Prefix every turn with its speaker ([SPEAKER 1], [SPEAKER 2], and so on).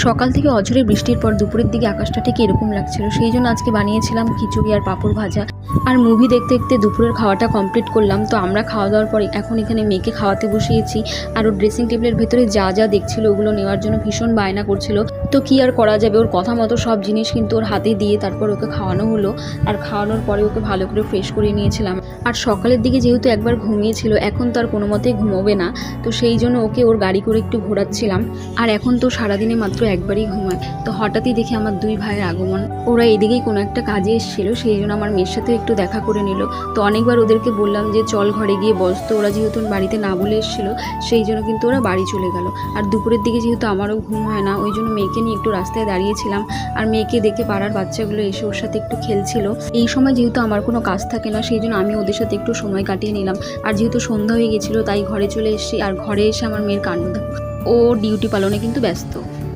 [SPEAKER 1] সকাল থেকে অঝোরে বৃষ্টির পর দুপুরের দিকে আকাশটা ঠিক এরকম লাগছিল, সেই জন্য আজকে বানিয়েছিলাম খিচুড়ি আর পাঁপড় ভাজা। আর মুভি দেখতে দেখতে দুপুরের খাওয়াটা কমপ্লিট করলাম। তো আমরা খাওয়া দাওয়ার পরে এখন এখানে মেয়েকে খাওয়াতে বসিয়েছি। আর ওর ড্রেসিং টেবিলের ভেতরে যা যা দেখছিল ওগুলো নেওয়ার জন্য ভীষণ বায়না করছিল। তো কি আর করা যাবে, ওর কথা মতো সব জিনিস কিন্তু ওর হাতে দিয়ে তারপর ওকে খাওয়ানো হলো। আর খাওয়ানোর পরে ওকে ভালো করে ফ্রেশ করে নিয়েছিলাম। আর সকালের দিকে যেহেতু একবার ঘুমিয়েছিল, এখন তো আর কোনো মতেই ঘুমোবে না, তো সেই জন্য ওকে ওর গাড়ি করে একটু ঘোরাচ্ছিলাম। আর এখন তো সারাদিনে মাত্র একবারই ঘুমায়। তো হঠাৎই দেখি আমার দুই ভাইয়ের আগমন। ওরা এদিকেই কোনো একটা কাজে এসেছিল, সেই জন্য আমার মেয়ের সাথে একটু দেখা করে নিল। তো অনেকবার ওদেরকে বললাম যে চল ঘরে গিয়ে বস, তো ওরা যেহেতু বাড়িতে না বলে এসেছিলো সেই জন্য কিন্তু ওরা বাড়ি চলে গেল। আর দুপুরের দিকে যেহেতু আমারও ঘুম হয় না, ওই জন্য মেয়েকে নিয়ে একটু রাস্তায় দাঁড়িয়েছিলাম। আর মেয়েকে দেখে পাড়ার বাচ্চাগুলো এসে ওর সাথে একটু খেলছিল। এই সময় যেহেতু আমার কোনো কাজ থাকে না, সেই জন্য আমি ওদের সাথে একটু সময় কাটিয়ে নিলাম। আর যেহেতু সন্ধ্যা হয়ে গেছিলো তাই ঘরে চলে এসেছি। আর ঘরে এসে আমার মেয়ের কাণ্ড, ও ডিউটি পালনে কিন্তু ব্যস্ত।